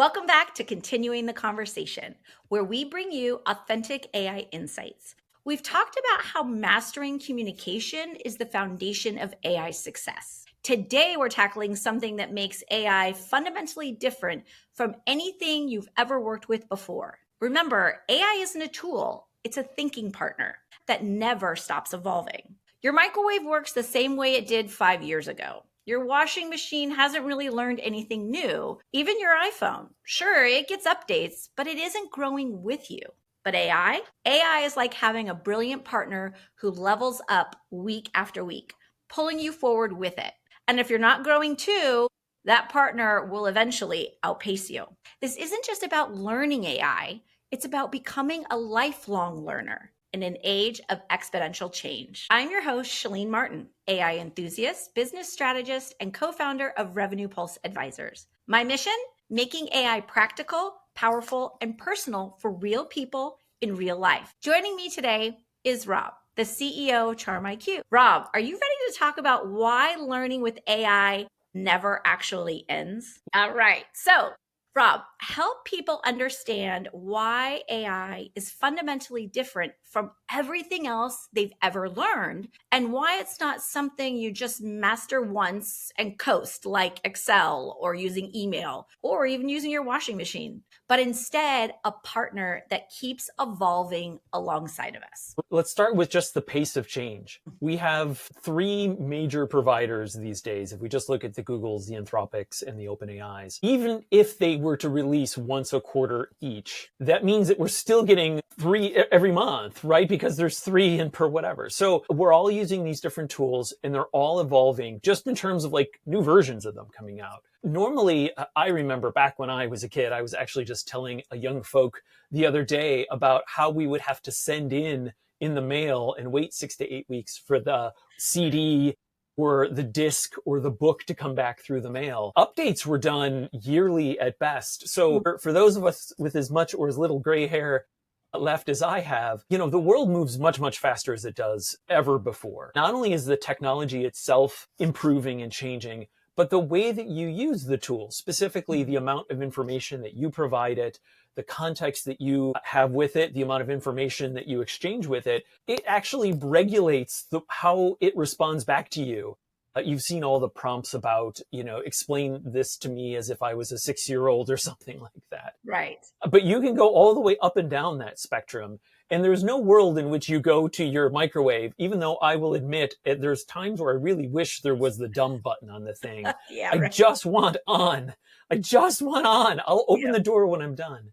Welcome back to Continuing the Conversation, where we bring you authentic AI insights. We've talked about how mastering communication is the foundation of AI success. Today, we're tackling something that makes AI fundamentally different from anything you've ever worked with before. Remember, AI isn't a tool, it's a thinking partner that never stops evolving. Your microwave works the same way it did 5 years ago. Your washing machine hasn't really learned anything new. Even your iPhone. Sure, it gets updates, but it isn't growing with you. But AI? AI is like having a brilliant partner who levels up week after week, pulling you forward with it. And if you're not growing too, that partner will eventually outpace you. This isn't just about learning AI, it's about becoming a lifelong learner in an age of exponential change. I'm your host, Chelene Martin, AI enthusiast, business strategist, and co-founder of Revenue Pulse Advisors. My mission? Making AI practical, powerful, and personal for real people in real life. Joining me today is Rob, the CEO of CharmIQ. Rob, are you ready to talk about why learning with AI never actually ends? All right. So, Rob, help people understand why AI is fundamentally different from everything else they've ever learned and why it's not something you just master once and coast like Excel or using email or even using your washing machine, but instead a partner that keeps evolving alongside of us. Let's start with just the pace of change. We have three major providers these days. If we just look at the Googles, the Anthropics, and the OpenAIs, even if they were to release once a quarter each, that means that we're still getting 3 every month, right? Because there's 3 in per whatever. So we're all using these different tools and they're all evolving just in terms of like new versions of them coming out. Normally, I remember back when I was a kid, I was actually just telling a young folk the other day about how we would have to send in the mail and wait 6 to 8 weeks for the CD or the disc or the book to come back through the mail. Updates were done yearly at best. So for those of us with as much or as little gray hair left as I have, the world moves much, much faster as it does ever before. Not only is the technology itself improving and changing, but the way that you use the tool, specifically the amount of information that you provide it, the context that you have with it, the amount of information that you exchange with it, it actually regulates how it responds back to you. You've seen all the prompts about, explain this to me as if I was a 6-year-old or something like that. Right. But you can go all the way up and down that spectrum. And there's no world in which you go to your microwave, even though I will admit there's times where I really wish there was the dumb button on the thing. Yeah, I right. just want on. I'll open the door when I'm done.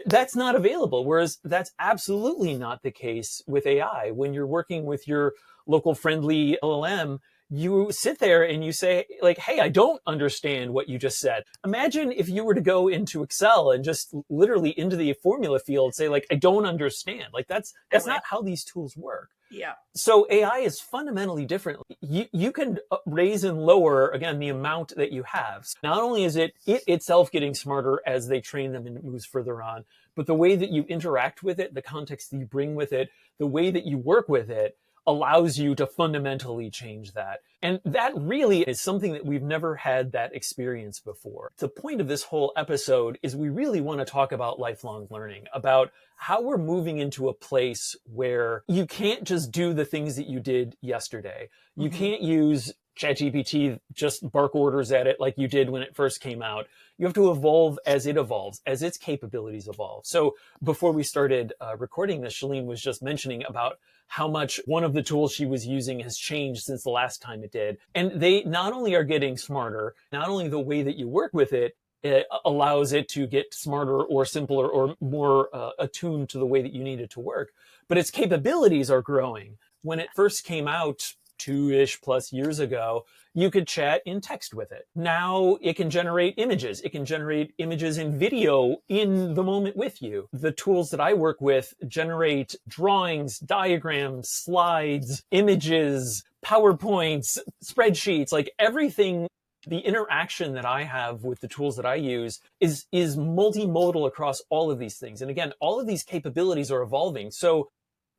That's not available. Whereas that's absolutely not the case with AI. When you're working with your local friendly LLM, you sit there and you say, like, hey, I don't understand what you just said. Imagine if you were to go into Excel and just literally into the formula field say, like, I don't understand. Like, that's not how these tools work. Yeah. So AI is fundamentally different. You can raise and lower, again, the amount that you have. Not only is it itself getting smarter as they train them and it moves further on, but the way that you interact with it, the context that you bring with it, the way that you work with it allows you to fundamentally change that. And that really is something that we've never had that experience before. The point of this whole episode is we really want to talk about lifelong learning, about how we're moving into a place where you can't just do the things that you did yesterday. You can't use ChatGPT, just bark orders at it like you did when it first came out. You have to evolve as it evolves, as its capabilities evolve. So before we started recording this, Chelene was just mentioning about how much one of the tools she was using has changed since the last time it did. And they not only are getting smarter, not only the way that you work with it, it allows it to get smarter or simpler or more attuned to the way that you need it to work, but its capabilities are growing. When it first came out 2-ish plus years ago, you could chat in text with it. Now it can generate images. It can generate images and video in the moment with you. The tools that I work with generate drawings, diagrams, slides, images, PowerPoints, spreadsheets, like everything. The interaction that I have with the tools that I use is multimodal across all of these things. And again, all of these capabilities are evolving. So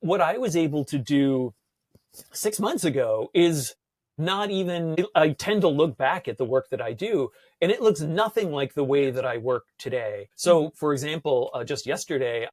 what I was able to do 6 months ago is not even, I tend to look back at the work that I do and it looks nothing like the way that I work today. So for example, just yesterday,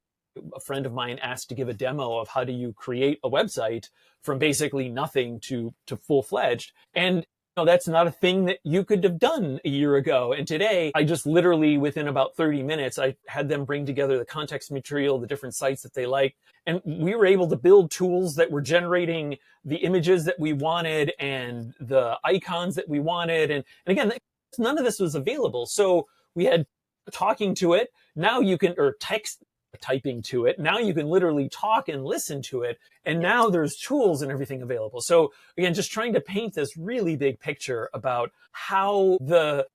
a friend of mine asked to give a demo of how do you create a website from basically nothing to full-fledged. And that's not a thing that you could have done a year ago. And today, I just literally, within about 30 minutes, I had them bring together the context material, the different sites that they liked. And we were able to build tools that were generating the images that we wanted and the icons that we wanted. And again, none of this was available. So we had talking to it. Now you can, or text typing to it. Now you can literally talk and listen to it. And now there's tools and everything available. So again, just trying to paint this really big picture about how the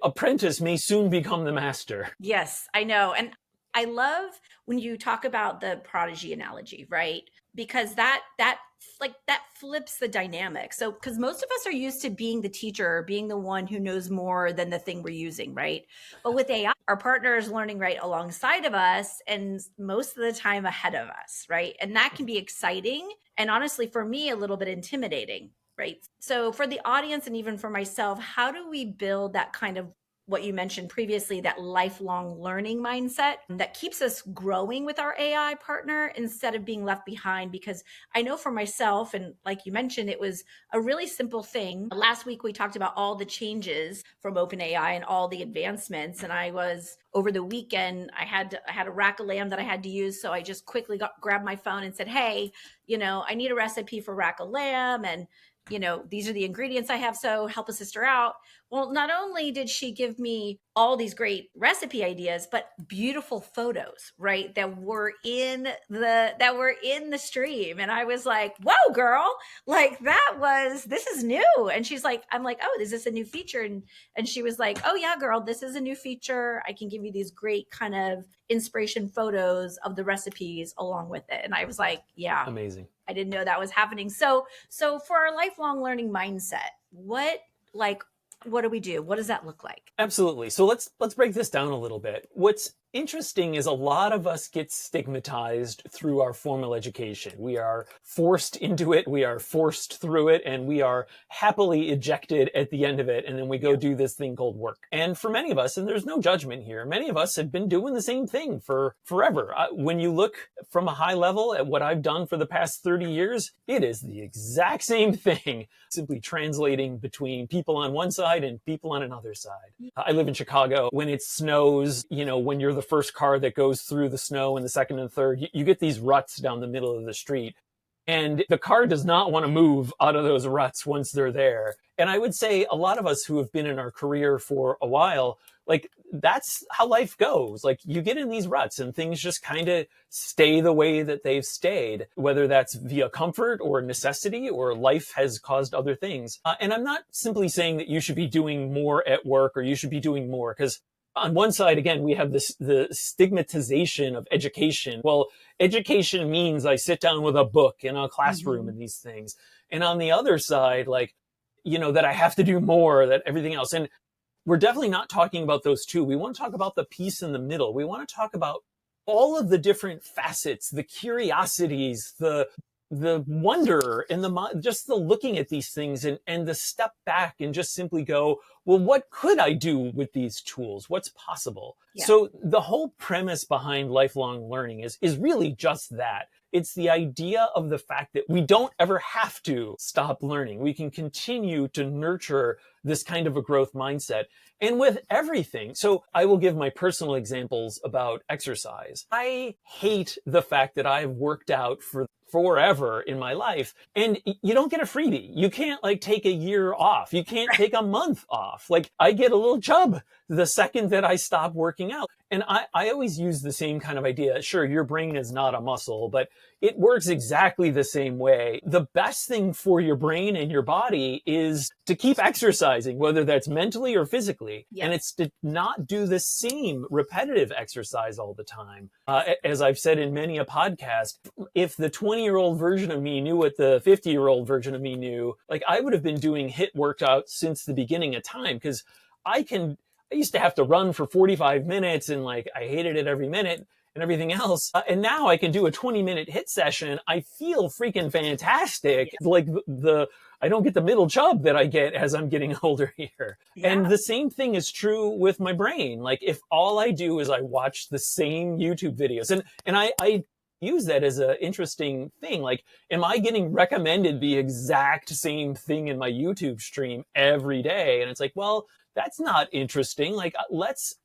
apprentice may soon become the master. Yes, I know. And I love when you talk about the prodigy analogy, right? Because that flips the dynamic. So, because most of us are used to being the teacher, being the one who knows more than the thing we're using, right? But with AI, our partner is learning right alongside of us and most of the time ahead of us, right? And that can be exciting. And honestly, for me, a little bit intimidating, right? So for the audience and even for myself, how do we build that kind of what you mentioned previously, that lifelong learning mindset that keeps us growing with our AI partner instead of being left behind? Because I know for myself, and like you mentioned, it was a really simple thing. Last week, we talked about all the changes from OpenAI and all the advancements. And over the weekend, I had a rack of lamb that I had to use. So I just quickly grabbed my phone and said, hey, I need a recipe for rack of lamb. And these are the ingredients I have, so help a sister out. Well, not only did she give me all these great recipe ideas, but beautiful photos, right? That were in the stream. And I was like, whoa, girl, like this is new. And I'm like, oh, is this a new feature? And she was like, oh yeah, girl, this is a new feature. I can give you these great kind of inspiration photos of the recipes along with it. And I was like, yeah, amazing. I didn't know that was happening. So for our lifelong learning mindset, what do we do? What does that look like? Absolutely. So let's break this down a little bit. What's interesting is a lot of us get stigmatized through our formal education. We are forced into it, we are forced through it, and we are happily ejected at the end of it. And then we go do this thing called work. And for many of us, and there's no judgment here, many of us have been doing the same thing for forever. When you look from a high level at what I've done for the past 30 years, it is the exact same thing, simply translating between people on one side and people on another side. I live in Chicago. When it snows, when you're the first car that goes through the snow and the second and third, you get these ruts down the middle of the street. And the car does not want to move out of those ruts once they're there. And I would say a lot of us who have been in our career for a while, like that's how life goes. Like you get in these ruts and things just kind of stay the way that they've stayed, whether that's via comfort or necessity or life has caused other things. And I'm not simply saying that you should be doing more at work or you should be doing more, because on one side, again, we have the stigmatization of education. Well, education means I sit down with a book in a classroom and these things. And on the other side, that I have to do more, that everything else. And we're definitely not talking about those two. We want to talk about the piece in the middle. We want to talk about all of the different facets, the curiosities, the wonder and just the looking at these things and the step back and just simply go, well, what could I do with these tools? What's possible? Yeah. So the whole premise behind lifelong learning is really just that. It's the idea of the fact that we don't ever have to stop learning. We can continue to nurture this kind of a growth mindset. And with everything, so I will give my personal examples about exercise. I hate the fact that I've worked out for forever in my life, and you don't get a freebie. You can't take a year off. You can't take a month off. I get a little chub the second that I stop working out. And I always use the same kind of idea. Sure, your brain is not a muscle, but it works exactly the same way. The best thing for your brain and your body is to keep exercising, whether that's mentally or physically. Yeah. And it's to not do the same repetitive exercise all the time. As I've said in many a podcast, if the 20-year-old version of me knew what the 50-year-old version of me knew, I would have been doing HIIT workouts since the beginning of time, because I used to have to run for 45 minutes and I hated it every minute. and everything else. And now I can do a 20-minute hit session. I feel freaking fantastic. Yes. Like I don't get the middle chub that I get as I'm getting older here. And Yeah. the same thing is true with my brain. Like if all I do is I watch the same YouTube videos, and I use that as an interesting thing. Like, am I getting recommended the exact same thing in my YouTube stream every day? And it's like, well, that's not interesting. Like, let's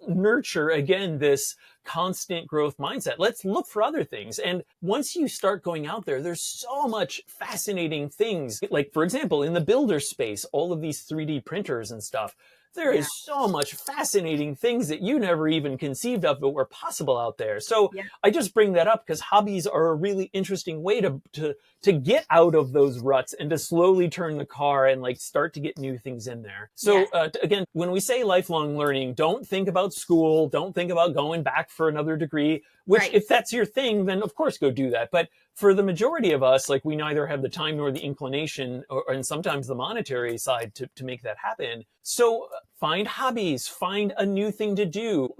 nurture again this constant growth mindset. Let's look for other things. And once you start going out there, there's so much fascinating things. Like, for example, in the builder space, all of these 3D printers and stuff, there is so much fascinating things that you never even conceived of that were possible out there. So Yeah. I just bring that up because hobbies are a really interesting way to get out of those ruts and to slowly turn the car and like start to get new things in there. So again, when we say lifelong learning, don't think about school, don't think about going back for another degree, which if that's your thing, then of course go do that. But for the majority of us, like we neither have the time nor the inclination and sometimes the monetary side to make that happen. So find hobbies, find a new thing to do.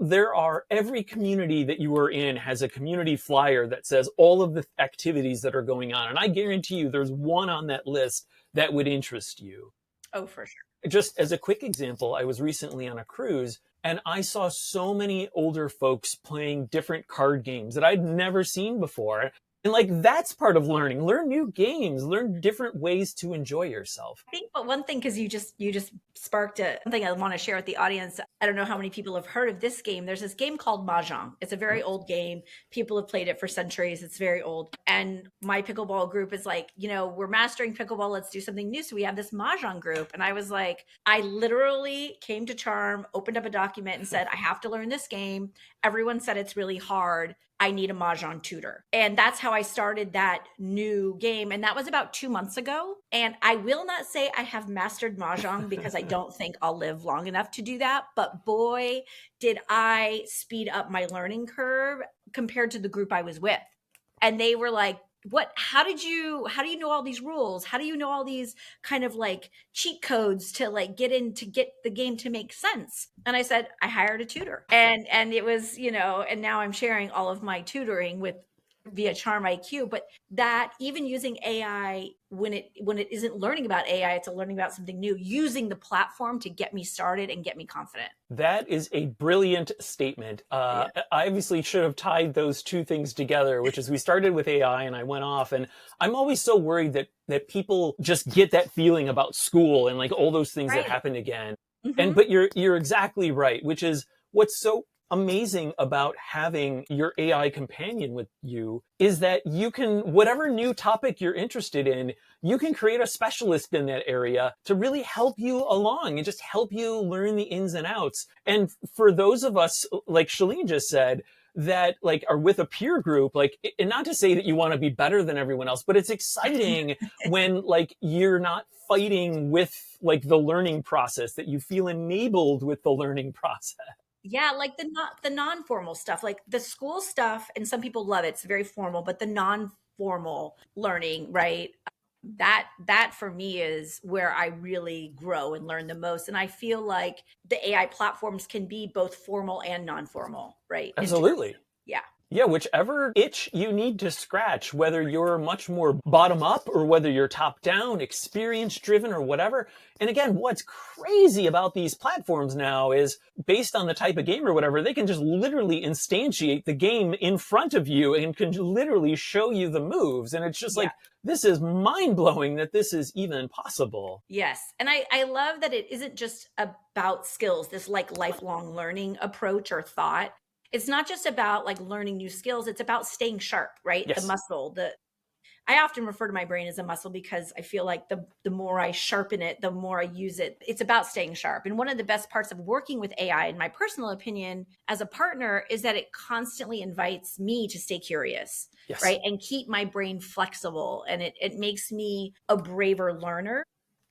Every community that you are in has a community flyer that says all of the activities that are going on. And I guarantee you there's one on that list that would interest you. Oh, for sure. Just as a quick example, I was recently on a cruise and I saw so many older folks playing different card games that I'd never seen before. And like, that's part of learning. Learn new games, learn different ways to enjoy yourself. I think, but one thing, because you just sparked something I want to share with the audience. I don't know how many people have heard of this game. There's this game called Mahjong. It's a very old game. People have played it for centuries. It's very old. And my pickleball group is like, we're mastering pickleball. Let's do something new. So we have this Mahjong group. And I was like, I literally came to Charm, opened up a document and said, I have to learn this game. Everyone said it's really hard. I need a Mahjong tutor. And that's how I started that new game. And that was about 2 months ago. And I will not say I have mastered Mahjong because I don't think I'll live long enough to do that. But boy, did I speed up my learning curve compared to the group I was with. And they were like, how do you know all these rules? How do you know all these kind of like cheat codes to like get the game to make sense? And I said, I hired a tutor. And it was, and now I'm sharing all of my tutoring via CharmIQ, but that even using AI when it isn't learning about AI, it's learning about something new, using the platform to get me started and get me confident. That is a brilliant statement. I obviously should have tied those two things together, which is we started with AI and I went off, and I'm always so worried that people just get that feeling about school and like all those things that happen again. Mm-hmm. But you're exactly right, which is what's so amazing about having your AI companion with you is that you can, whatever new topic you're interested in, you can create a specialist in that area to really help you along and just help you learn the ins and outs. And for those of us, like Chelene just said, that like are with a peer group, like, and not to say that you want to be better than everyone else, but it's exciting when like you're not fighting with like the learning process, that you feel enabled with the learning process. Yeah, like the non-formal stuff, like the school stuff, and some people love it. It's very formal, but the non-formal learning, right? That for me is where I really grow and learn the most. And I feel like the AI platforms can be both formal and non-formal, right? Absolutely. Yeah. Yeah, whichever itch you need to scratch, whether you're much more bottom up or whether you're top down, experience driven or whatever. And again, what's crazy about these platforms now is based on the type of game or whatever, they can just literally instantiate the game in front of you and can literally show you the moves. And it's just like, this is mind blowing that this is even possible. Yes. And I love that it isn't just about skills, this like lifelong learning approach or thought. It's not just about like learning new skills. It's about staying sharp, right? Yes. The muscle, I often refer to my brain as a muscle because I feel like the more I sharpen it, the more I use it. It's about staying sharp. And one of the best parts of working with AI, in my personal opinion, as a partner, is that it constantly invites me to stay curious, right? And keep my brain flexible. And it makes me a braver learner.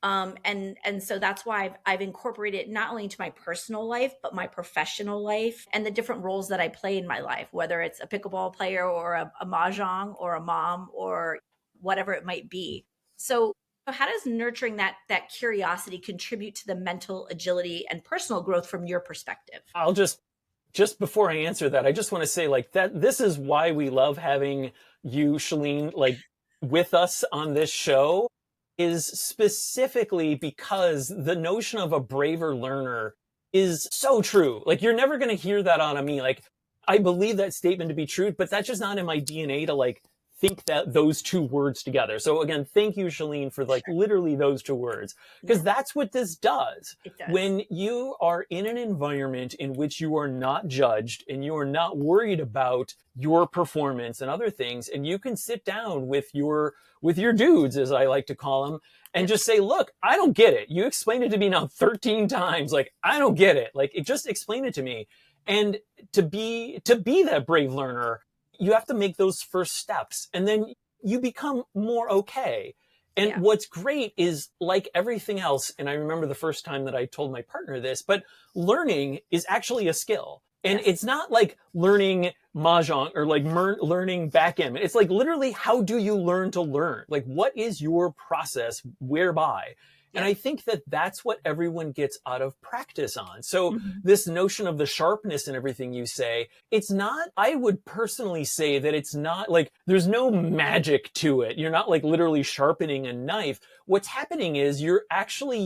And so that's why I've incorporated it not only into my personal life, but my professional life and the different roles that I play in my life, whether it's a pickleball player or a mahjong or a mom or whatever it might be. So how does nurturing that curiosity contribute to the mental agility and personal growth from your perspective? I'll just just before I answer that, I just want to say like that this is why we love having you, Chelene, like with us on this show, is specifically because the notion of a braver learner is so true. Like you're never going to hear that out of me. Like I believe that statement to be true, but that's just not in my DNA to like think that those two words together. So again, thank you, Chelene, for like literally those two words, because that's what this does. It does. When you are in an environment in which you are not judged and you are not worried about your performance and other things, and you can sit down with your dudes, as I like to call them, and just say, look, I don't get it. You explained it to me now 13 times. Like, I don't get it. Like, just explain it to me. And to be that brave learner, you have to make those first steps, and then you become more okay. And what's great is, like everything else, and I remember the first time that I told my partner this, but learning is actually a skill. And it's not like learning Mahjong or like learning backgammon. It's like literally, how do you learn to learn? Like, what is your process whereby? And I think that that's what everyone gets out of practice on. So this notion of the sharpness and everything you say, it's not, I would personally say that it's not like, there's no magic to it. You're not like literally sharpening a knife. What's happening is you're actually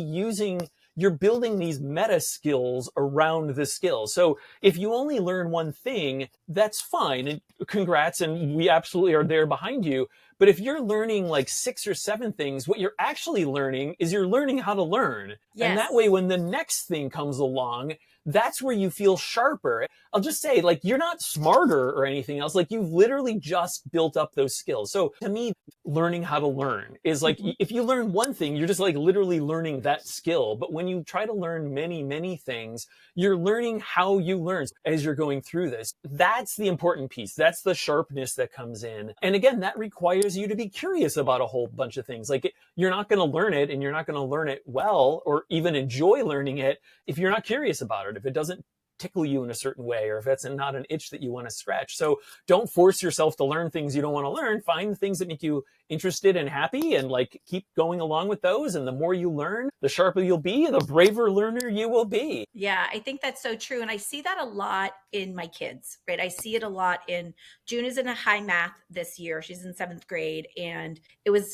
you're building these meta skills around the skill. So if you only learn one thing, that's fine. And congrats. And we absolutely are there behind you. But if you're learning like 6 or 7 things, what you're actually learning is you're learning how to learn. And that way, when the next thing comes along, that's where you feel sharper. I'll just say, like, you're not smarter or anything else. Like, you've literally just built up those skills. So to me, learning how to learn is like, if you learn one thing, you're just like literally learning that skill. But when you try to learn many, many things, you're learning how you learn as you're going through this. That's the important piece. That's the sharpness that comes in. And again, that requires you to be curious about a whole bunch of things. Like, you're not going to learn it, and you're not going to learn it well or even enjoy learning it if you're not curious about it, if it doesn't tickle you in a certain way, or if that's not an itch that you want to scratch. So don't force yourself to learn things you don't want to learn. Find the things that make you interested and happy, and like keep going along with those. And the more you learn, the sharper you'll be, the braver learner you will be. Yeah, I think that's so true. And I see that a lot in my kids, right? I see it a lot in June is in a high math this year. She's in 7th grade. And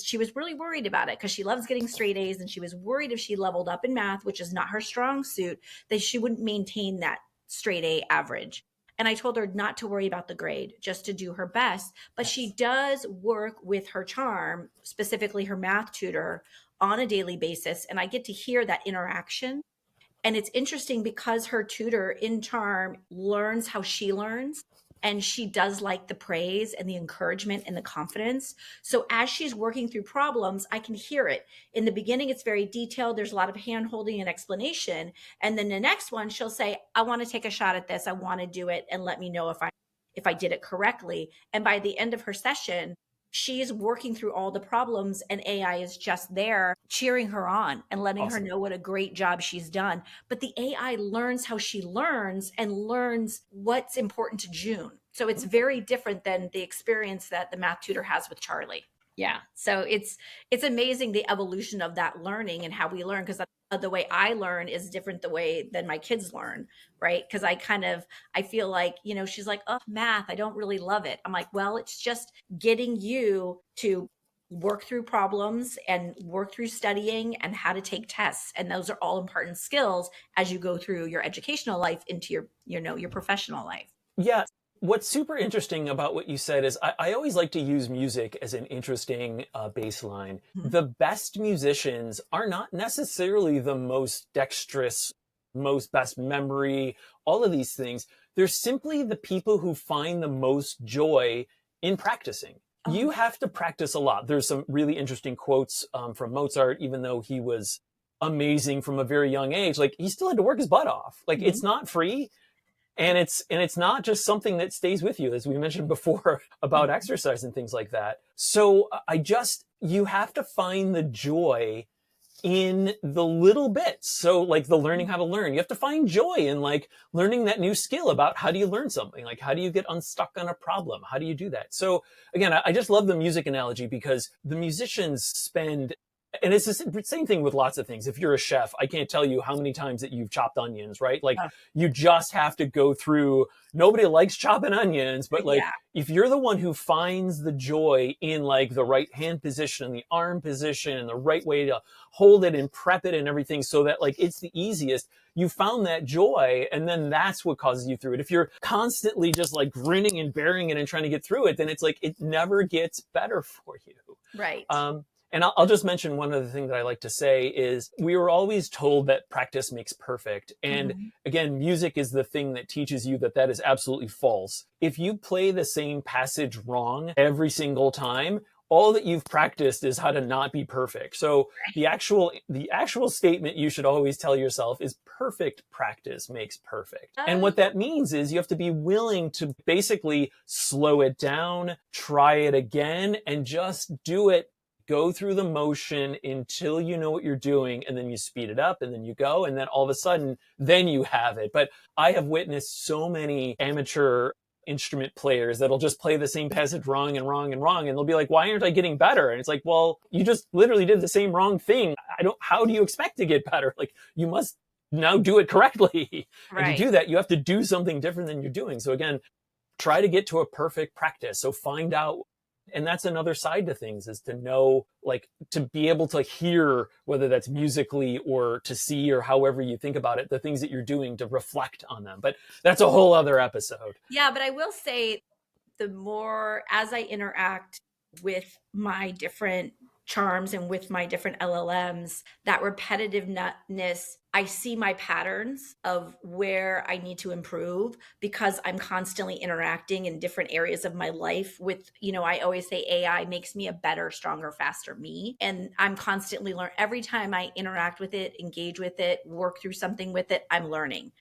she was really worried about it because she loves getting straight A's. And she was worried if she leveled up in math, which is not her strong suit, that she wouldn't maintain that straight A average. And I told her not to worry about the grade, just to do her best. But she does work with her charm, specifically her math tutor, on a daily basis. And I get to hear that interaction. And it's interesting because her tutor in charm learns how she learns. And she does like the praise and the encouragement and the confidence. So as she's working through problems, I can hear it. In the beginning, it's very detailed. There's a lot of hand holding and explanation. And then the next one, she'll say, I want to take a shot at this. I want to do it. And let me know if I did it correctly. And by the end of her session, she's working through all the problems, and AI is just there cheering her on and letting her know what a great job she's done. But the AI learns how she learns and learns what's important to June. So it's very different than the experience that the math tutor has with Charlie. Yeah. So it's amazing the evolution of that learning and how we learn, because the way I learn is different the way than my kids learn, right? Because I feel like, she's like, oh, math, I don't really love it. I'm like, well, it's just getting you to work through problems and work through studying and how to take tests. And those are all important skills as you go through your educational life into your professional life. Yeah. What's super interesting about what you said is I always like to use music as an interesting baseline. Mm-hmm. The best musicians are not necessarily the most dexterous, best memory, all of these things. They're simply the people who find the most joy in practicing. Oh. You have to practice a lot. There's some really interesting quotes from Mozart, even though he was amazing from a very young age. Like, he still had to work his butt off. Like, mm-hmm. It's not free. And it's not just something that stays with you, as we mentioned before about exercise and things like that. So you have to find the joy in the little bits. So like the learning how to learn, you have to find joy in like learning that new skill about how do you learn something? Like, how do you get unstuck on a problem? How do you do that? So again, I just love the music analogy because the musicians spend And it's the same thing with lots of things. If you're a chef, I can't tell you how many times that you've chopped onions, right? Like Oh, you just have to go through, nobody likes chopping onions, but like yeah. if you're the one who finds the joy in like the right hand position and the arm position and the right way to hold it and prep it and everything so that like it's the easiest, you found that joy and then that's what causes you through it. If you're constantly just like grinning and bearing it and trying to get through it, then it's like it never gets better for you. Right. And I'll just mention one other thing that I like to say is we were always told that practice makes perfect. And Mhm. again, music is the thing that teaches you that that is absolutely false. If you play the same passage wrong every single time, all that you've practiced is how to not be perfect. So the actual statement you should always tell yourself is perfect practice makes perfect. And Oh, what that means is you have to be willing to basically slow it down, try it again, and just do it. Go through the motion until you know what you're doing, and then you speed it up, and then you go, and then all of a sudden, then you have it. But I have witnessed so many amateur instrument players that'll just play the same passage wrong and wrong and wrong, and they'll be like, "Why aren't I getting better?" And it's like, "Well, you just literally did the same wrong thing. I don't. How do you expect to get better? Like, you must now do it correctly, and to right. do that, you have to do something different than you're doing. So again, try to get to a perfect practice. So find out, and that's another side to things, is to know, like, to be able to hear, whether that's musically or to see or however you think about it, the things that you're doing, to reflect on them. But that's a whole other episode. Yeah, but I will say the more as I interact with my different charms and with my different LLMs, that repetitiveness, I see my patterns of where I need to improve because I'm constantly interacting in different areas of my life with, I always say AI makes me a better, stronger, faster me. And I'm constantly learning. Every time I interact with it, engage with it, work through something with it, I'm learning.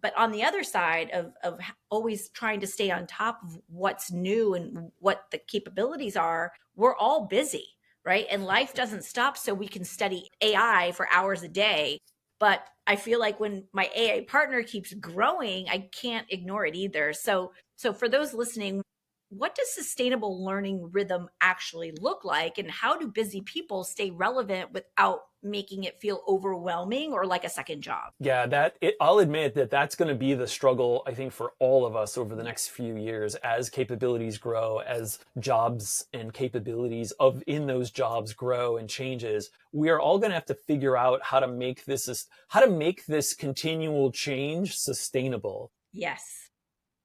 But on the other side of always trying to stay on top of what's new and what the capabilities are, we're all busy, right? And life doesn't stop so we can study AI for hours a day. But I feel like when my AI partner keeps growing, I can't ignore it either. So for those listening, what does sustainable learning rhythm actually look like, and how do busy people stay relevant without making it feel overwhelming or like a second job? Yeah, I'll admit that that's going to be the struggle, I think, for all of us over the next few years as capabilities grow, as jobs and capabilities of in those jobs grow and changes. We are all going to have to figure out how to make this continual change sustainable. Yes.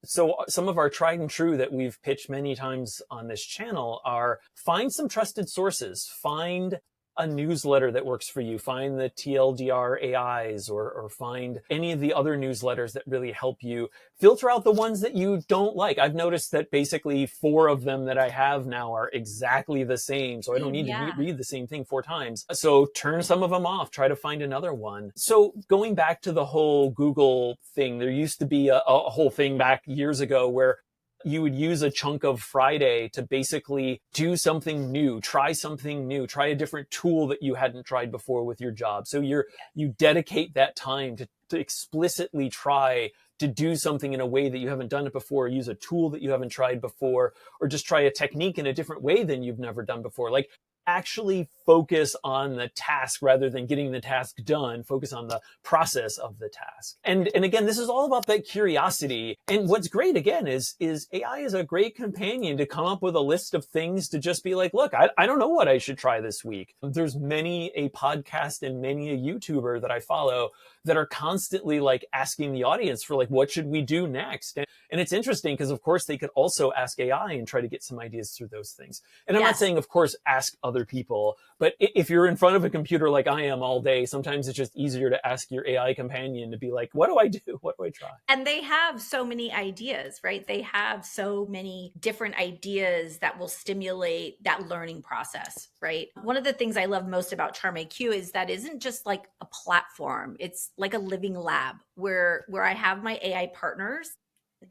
So some of our tried and true that we've pitched many times on this channel are: find some trusted sources, find a newsletter that works for you, find the TLDR AIs, or find any of the other newsletters that really help you. Filter out the ones that you don't like. I've noticed that basically 4 of them that I have now are exactly the same. So I don't Same, need to yeah. read the same thing 4 times. So turn some of them off, try to find another one. So going back to the whole Google thing, there used to be a whole thing back years ago where you would use a chunk of Friday to basically do something new, try a different tool that you hadn't tried before with your job. So you dedicate that time to explicitly try to do something in a way that you haven't done it before, use a tool that you haven't tried before, or just try a technique in a different way than you've never done before. Like, actually focus on the task rather than getting the task done. Focus on the process of the task. And again, this is all about that curiosity. And what's great again is AI is a great companion to come up with a list of things to just be like, look, I don't know what I should try this week. There's many a podcast and many a YouTuber that I follow that are constantly like asking the audience for like, what should we do next? And it's interesting because of course they could also ask AI and try to get some ideas through those things. And I'm not Yes. saying, of course, ask other people, but if you're in front of a computer like I am all day, sometimes it's just easier to ask your AI companion to be like, what do I do? What do I try? And they have so many ideas, right? They have so many different ideas that will stimulate that learning process, right? One of the things I love most about CharmIQ is that isn't just like a platform. It's like a living lab where I have my AI partners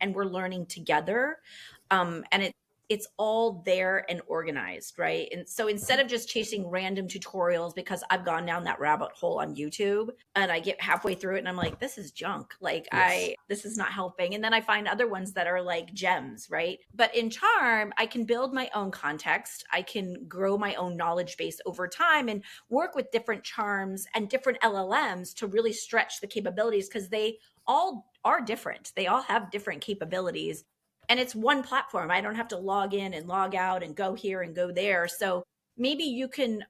and we're learning together. And it's all there and organized, right? And so instead of just chasing random tutorials, because I've gone down that rabbit hole on YouTube and I get halfway through it and I'm like, this is junk. Like, Yes. this is not helping. And then I find other ones that are like gems, right? But in Charm, I can build my own context. I can grow my own knowledge base over time and work with different charms and different LLMs to really stretch the capabilities, because they all are different. They all have different capabilities, and it's one platform. I don't have to log in and log out and go here and go there. So maybe you can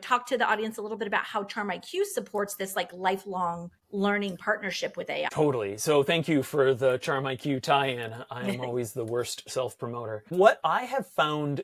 talk to the audience a little bit about how CharmIQ supports this like lifelong learning partnership with AI. Totally. So thank you for the CharmIQ tie-in. I am always the worst self-promoter. What I have found,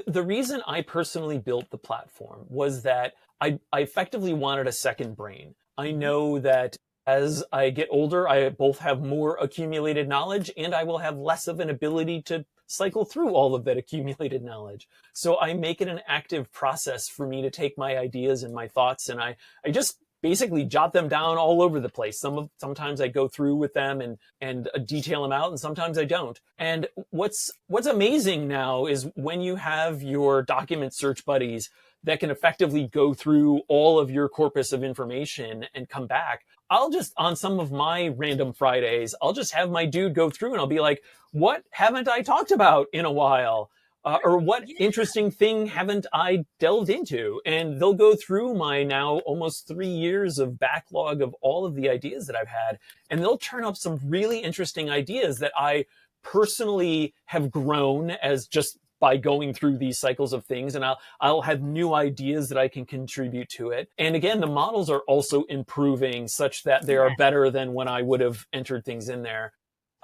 the reason I personally built the platform was that I effectively wanted a second brain. I know that as I get older, I both have more accumulated knowledge and I will have less of an ability to cycle through all of that accumulated knowledge. So I make it an active process for me to take my ideas and my thoughts, and I just basically jot them down all over the place. Sometimes I go through with them and detail them out, and sometimes I don't. And what's amazing now is when you have your document search buddies that can effectively go through all of your corpus of information and come back. I'll just, on some of my random Fridays, I'll just have my dude go through and I'll be like, what haven't I talked about in a while? Or what interesting thing haven't I delved into? And they'll go through my now almost 3 years of backlog of all of the ideas that I've had, and they'll turn up some really interesting ideas that I personally have grown as just by going through these cycles of things, and I'll have new ideas that I can contribute to it. And again, the models are also improving such that they are better than when I would have entered things in there.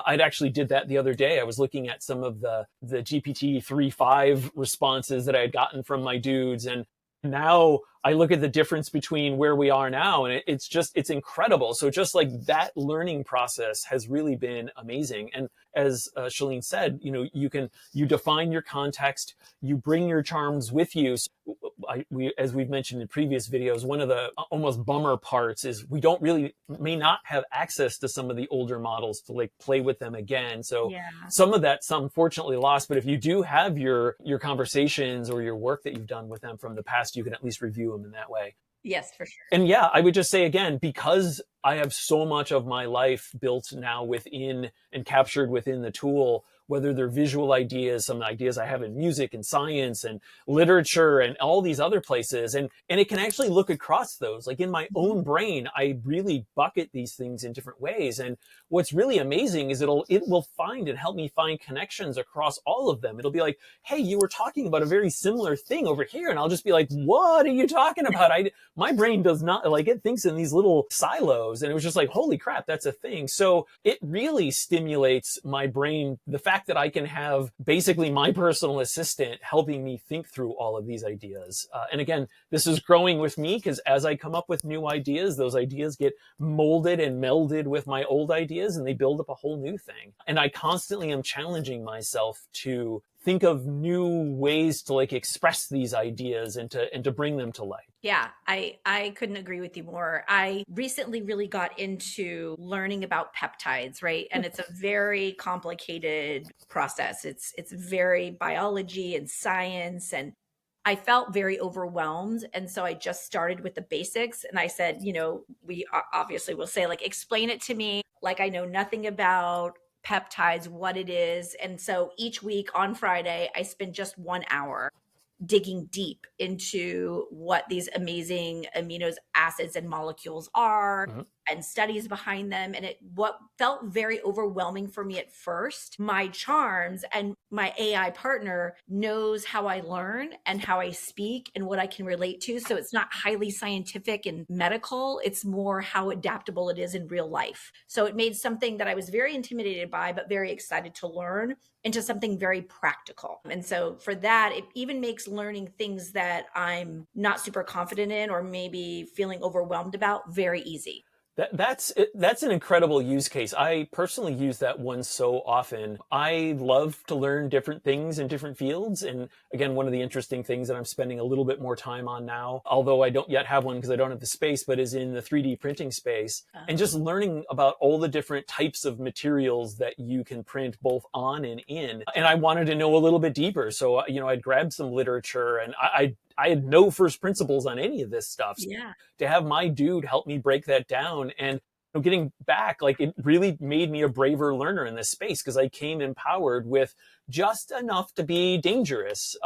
I'd actually did that the other day. I was looking at some of the GPT 3.5 responses that I had gotten from my dudes, and now I look at the difference between where we are now, and it's incredible. So just like that learning process has really been amazing. And as Chelene said, you define your context, you bring your charms with you. So as we've mentioned in previous videos, one of the almost bummer parts is we may not have access to some of the older models to like play with them again. So some of that's unfortunately lost. But if you do have your conversations or your work that you've done with them from the past, you can at least review them in that way. Yes, for sure. And yeah, I would just say again, because I have so much of my life built now within and captured within the tool, whether they're visual ideas, some ideas I have in music and science and literature and all these other places. And it can actually look across those. Like in my own brain, I really bucket these things in different ways. And what's really amazing is it will find and help me find connections across all of them. It'll be like, hey, you were talking about a very similar thing over here. And I'll just be like, what are you talking about? My brain does not, like, it thinks in these little silos. And it was just like, holy crap, that's a thing. So it really stimulates my brain, the fact that I can have basically my personal assistant helping me think through all of these ideas. And again, this is growing with me because as I come up with new ideas, those ideas get molded and melded with my old ideas and they build up a whole new thing. And I constantly am challenging myself to think of new ways to like express these ideas and to bring them to life. Yeah, I couldn't agree with you more. I recently really got into learning about peptides, right? And it's a very complicated process. It's very biology and science, and I felt very overwhelmed. And so I just started with the basics. And I said, we obviously will say, like, explain it to me like I know nothing about peptides, what it is. And so each week on Friday, I spend just 1 hour digging deep into what these amazing amino acids and molecules are and studies behind them. And what felt very overwhelming for me at first, my charms and my AI partner knows how I learn and how I speak and what I can relate to. So it's not highly scientific and medical. It's more how adaptable it is in real life. So it made something that I was very intimidated by, but very excited to learn, into something very practical. And so for that, it even makes learning things that I'm not super confident in or maybe feeling overwhelmed about very easy. That's an incredible use case. I personally use that one so often. I love to learn different things in different fields. And again, one of the interesting things that I'm spending a little bit more time on now, although I don't yet have one because I don't have the space, but is in the 3D printing space, and just learning about all the different types of materials that you can print both on and in. And I wanted to know a little bit deeper. So, I'd grabbed some literature, and I had no first principles on any of this stuff. So Yeah. to have my dude help me break that down, and getting back, like, it really made me a braver learner in this space, because I came empowered with just enough to be dangerous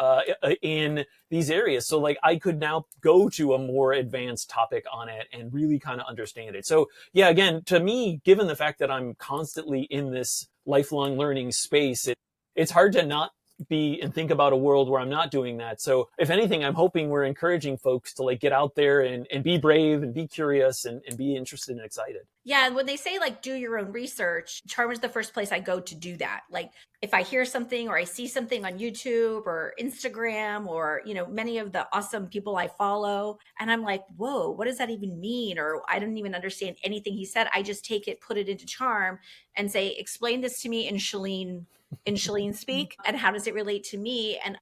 in these areas. So like, I could now go to a more advanced topic on it and really kind of understand it. So yeah, again, to me, given the fact that I'm constantly in this lifelong learning space, it's hard to not be and think about a world where I'm not doing that. So if anything, I'm hoping we're encouraging folks to like get out there and be brave and be curious and be interested and excited. Yeah. And when they say like do your own research, Charm is the first place I go to do that. Like if I hear something or I see something on YouTube or Instagram or, many of the awesome people I follow, and I'm like, whoa, what does that even mean? Or I don't even understand anything he said. I just take it, put it into Charm and say, explain this to me in Chelene speak, and how does it relate to me? And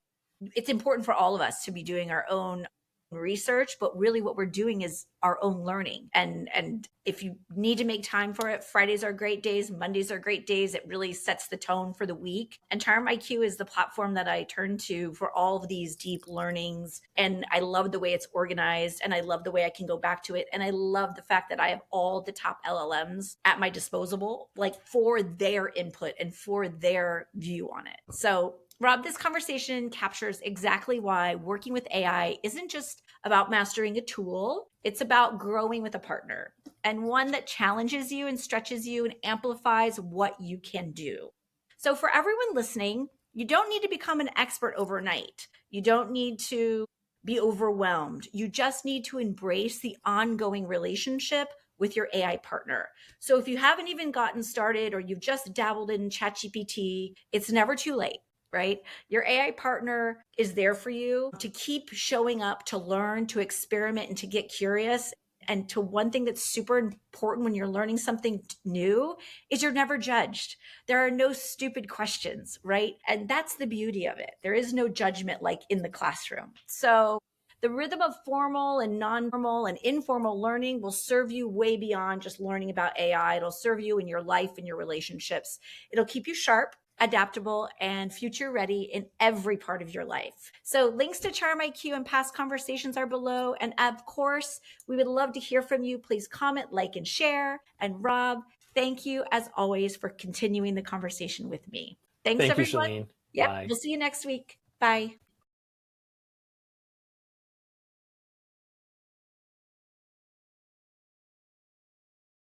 it's important for all of us to be doing our own research, but really what we're doing is our own learning. And if you need to make time for it, Fridays are great days, Mondays are great days. It really sets the tone for the week. And CharmIQ is the platform that I turn to for all of these deep learnings. And I love the way it's organized, and I love the way I can go back to it. And I love the fact that I have all the top LLMs at my disposal, like for their input and for their view on it. So Rob, this conversation captures exactly why working with AI isn't just about mastering a tool. It's about growing with a partner, and one that challenges you and stretches you and amplifies what you can do. So for everyone listening, you don't need to become an expert overnight. You don't need to be overwhelmed. You just need to embrace the ongoing relationship with your AI partner. So if you haven't even gotten started or you've just dabbled in ChatGPT, it's never too late. Right? Your AI partner is there for you to keep showing up, to learn, to experiment, and to get curious. And to one thing that's super important when you're learning something new is you're never judged. There are no stupid questions, right? And that's the beauty of it. There is no judgment like in the classroom. So the rhythm of formal and non-formal and informal learning will serve you way beyond just learning about AI. It'll serve you in your life and your relationships. It'll keep you sharp, adaptable, and future ready in every part of your life. So links to CharmIQ and past conversations are below. And of course, we would love to hear from you. Please comment, like, and share. And Rob, thank you as always for continuing the conversation with me. Thanks, Thank you, everyone. Chelene. Yep. Bye. We'll see you next week. Bye.